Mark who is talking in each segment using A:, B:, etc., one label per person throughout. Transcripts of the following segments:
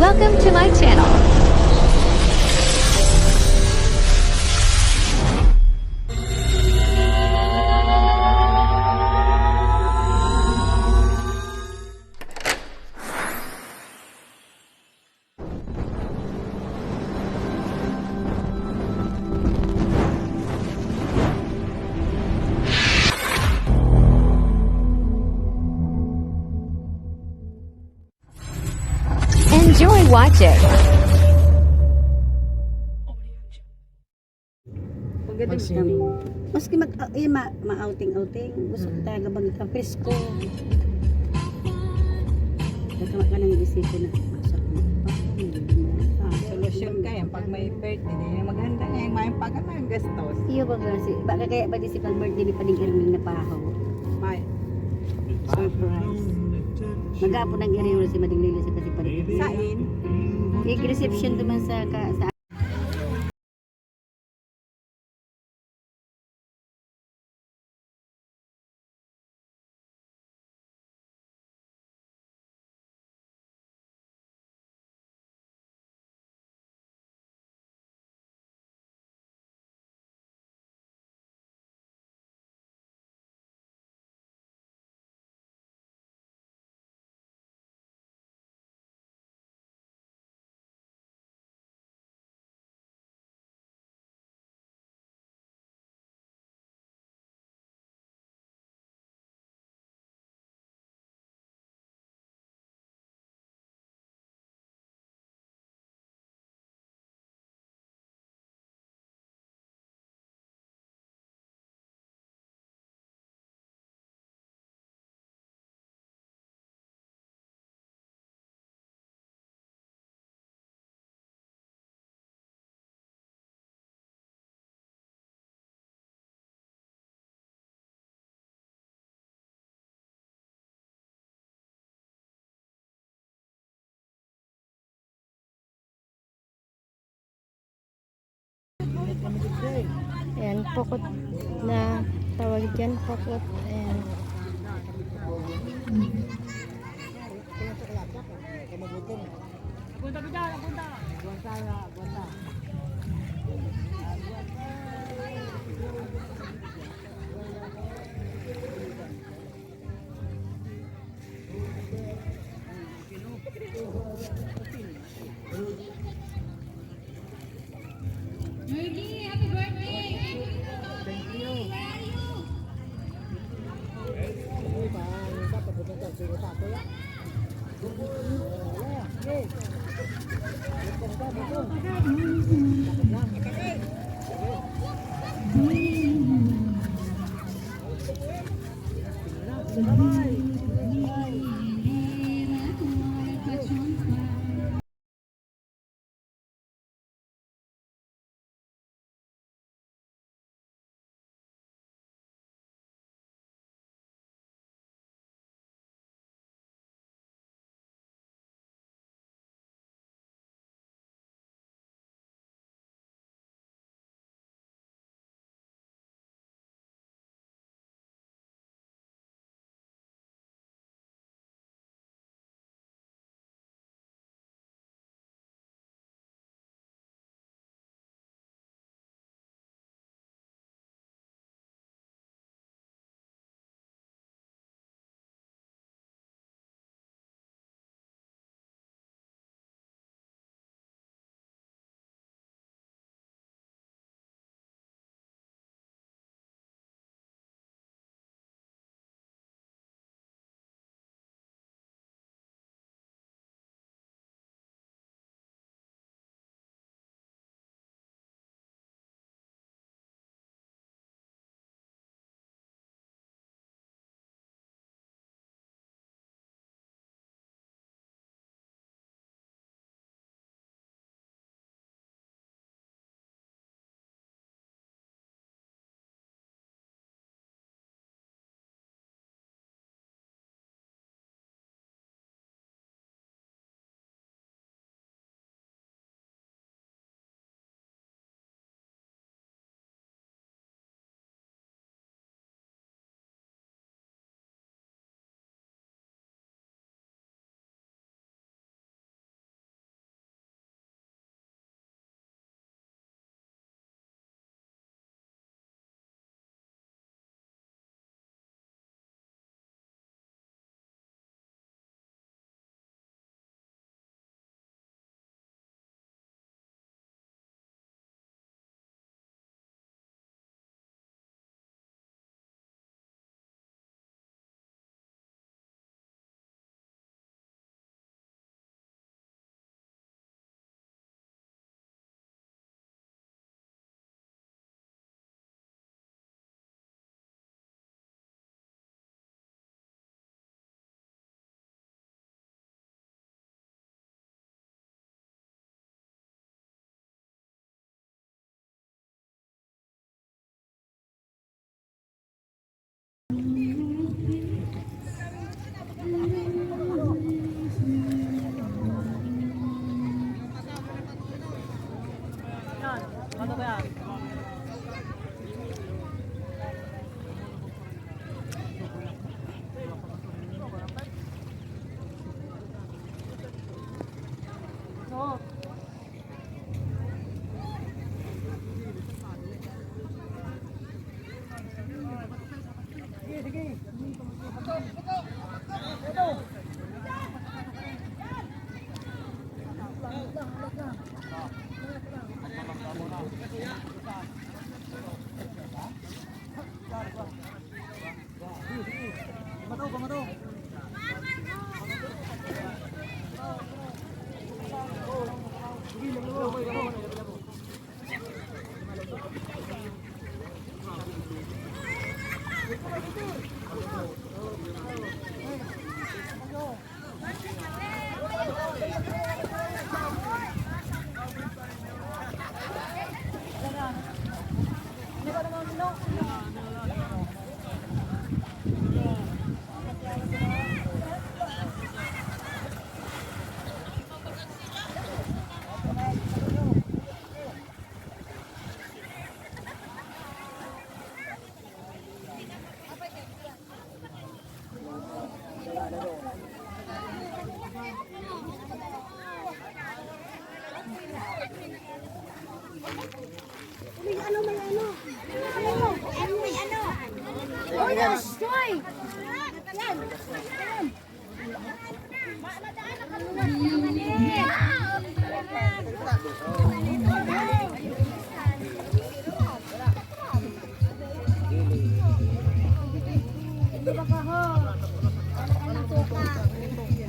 A: Welcome to my channel. Enjoy watching.
B: Maski ma-outing-outing, gusto ko talaga magka-presko. Nagkama ka ng isipin na masak mo.
C: Solusyon kaya pag may birthday na maghanda niya yung may pagka may gastos.
B: Iyo ba kasi, baka kaya ba di si birthday ni Paling Irming na paho?
C: May
B: Surprise. Mag-apo ng iriyo si Mading Lilo si Paling Irming.
C: sain.
B: Cake reception naman sa
D: Ayan, pokot na tawag dyan, pokot. Ayan.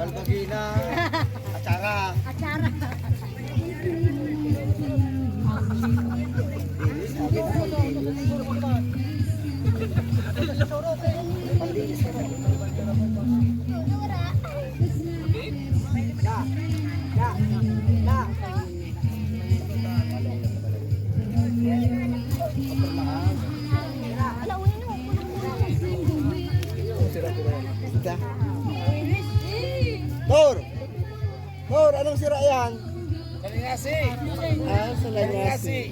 E: Balbagina, atsara. Tor, anong sira yan?
F: Salingasi.
E: Salingasi.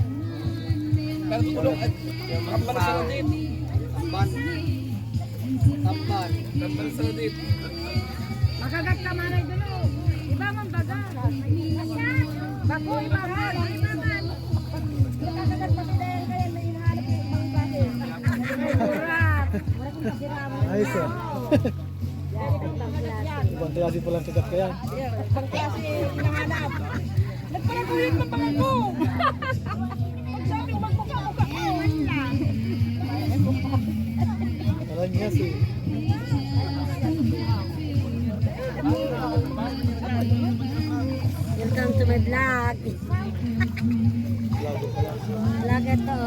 F: Pero tulong at kampal sa radit.
E: Tamban.
F: Kampal sa radit.
C: Makagat ka manay dulo. Iba man baga. Bako iba man. Makagat pa sila kaya may hinahanap yung pangbahe.
E: Ay, sir. Ibang klase palang sikat kaya.
C: Pangklase hinahanap. Nagpalaguhin mo mga ko. Sabi magmukha-mukha ko.
E: Salingasi.
B: Welcome to my vlog. Vlog ito.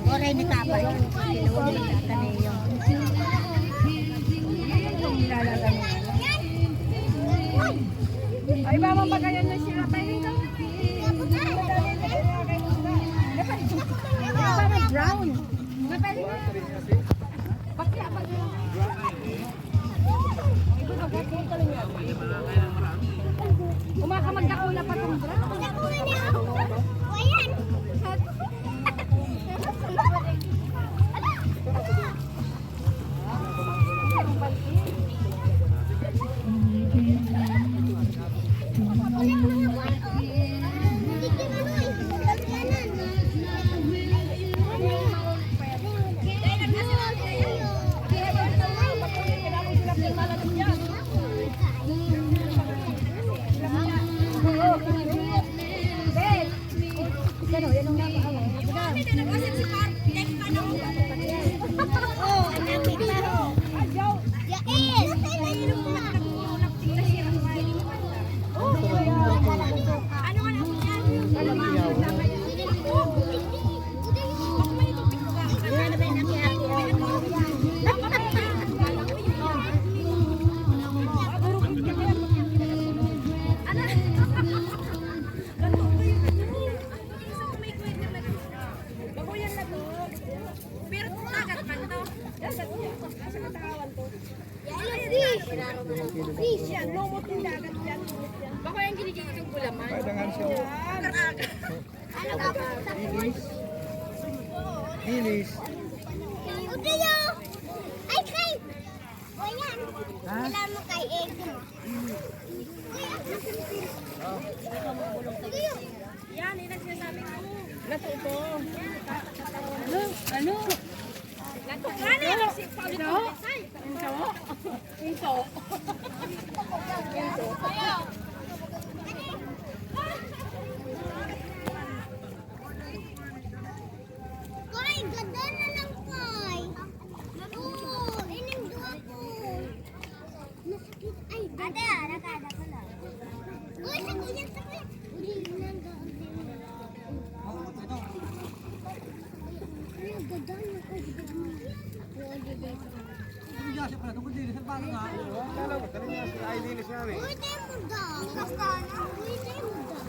B: Oray ni Tapay. Pinuwi ni Ateneo.
C: Ay, ba man bagayan na sila pa rin daw? Brown. Bakla pa dyan. Umakamagdakula pa itong brown. Ayan.
E: Linis.
G: Udayo! Ay, kay! O yan. Kailan mo kay Ego. Udayo!
C: Yan, yun ang sinasabi ko. Lato ito. Ano? Lato ka na. Ito? Ito?
G: Koy, ganda na lang, Koy. Oo, ining duwa ko. Masakit. Ay, ate, nakada ko na. Uy, sa kuya, sa kuya. Uli, nang gaan din. Ay, ang ganda na ko. Uy, tayo mo daw. Basta na. Uy, tayo mo daw.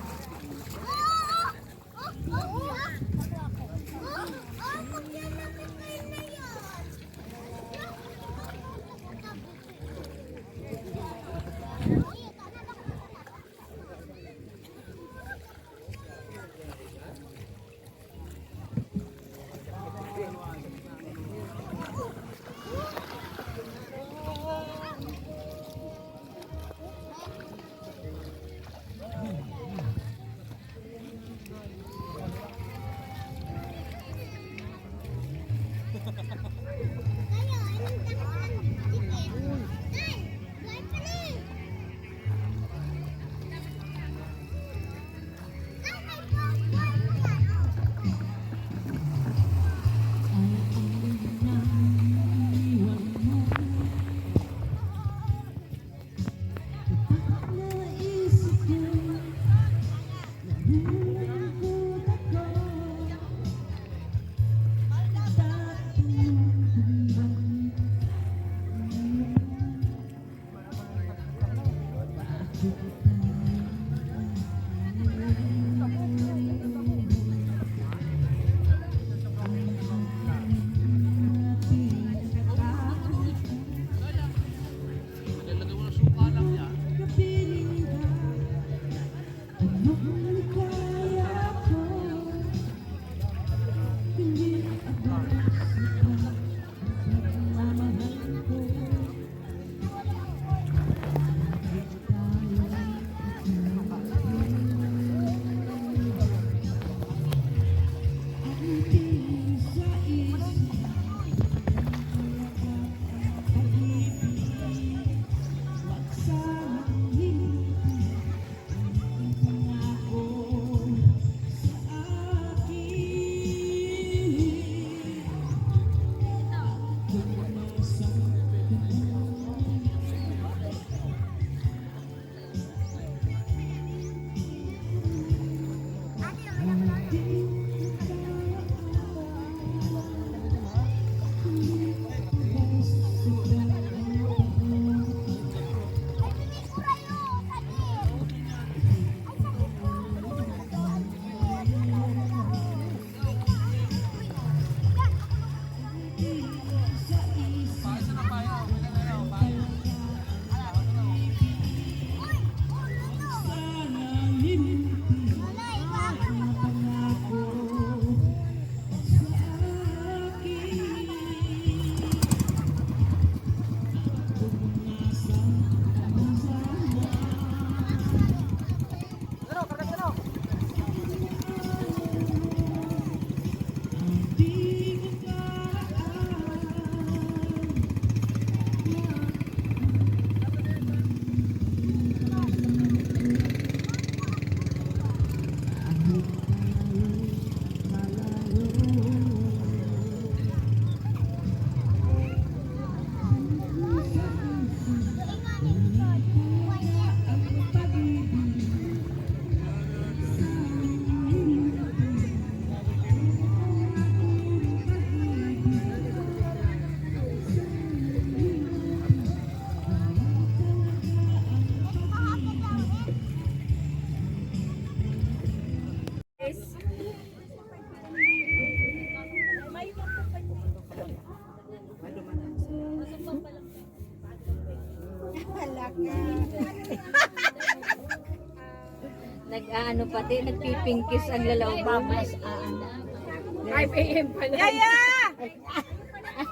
B: Nag-ano pati, nagpipingkis ang lalaw babas.
C: 5 a.m. pa lang. Yaya!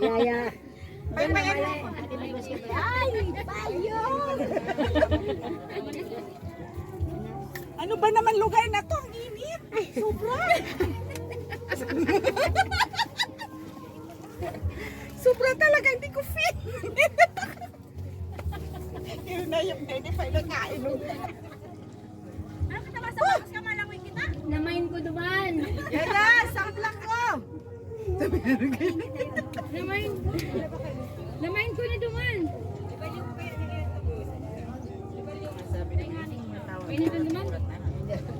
B: Yaya.
C: Ay,
G: Payo!
C: ano ba naman lugar na to? Ang init. Sobra. Sobra talaga, hindi ko fit. Yun na yung 95 na kain.
D: Namain ko duman.
C: Yaya, samplak ko.
D: Namain ko na duman. Pwede ka duman?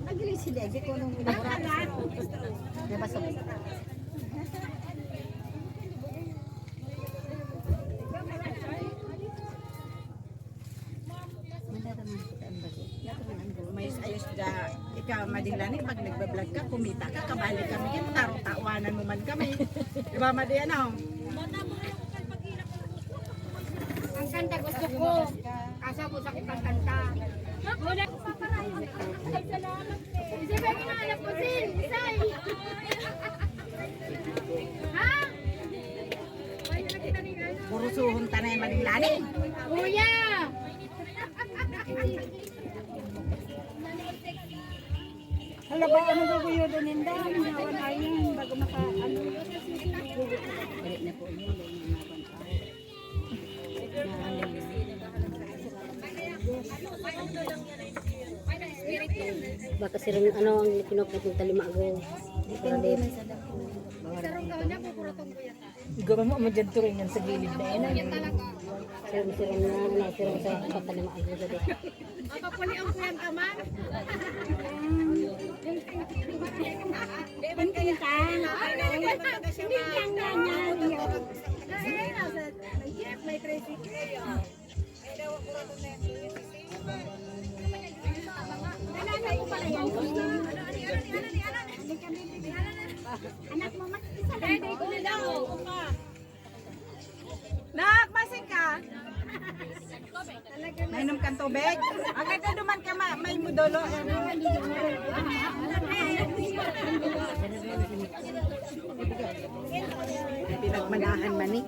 B: Nagiling si Dede ko nung pinaguraan. Diba sa
C: May ayos da, ikaw madilani pag nagbablog ka, kumita ka, kabali kami yan, tarong-tawanan mo man kami. Diba Madi, ano?
D: Ang kanta gusto ko. Kaso ko sakit ang kanta. Wala. Ay, salamat. Kasi ba kinahanap ko sin? Isay. Ha?
C: Puro suhon tanay madilani.
D: Kuya!
C: Hala ba, ano ba kuyo doon yung dami? Nawan ayun, bago maka, ano?
B: Balik na po yun. Baka sirang ano ang kinokot ng talimago. Para din.
C: Gawin mo dyan turingan sa gilid na yan.
B: Sirang na sirang sa talimago dito.
C: Papapuli ang kuyan ka man. May tricycle.
G: Anak mo, mag-isa lang.
D: Pwede ko na daw.
C: Nak, masing ka. Mainom kang tubig. Agad na duman ka may mudolo. Pinagmanahan man eh.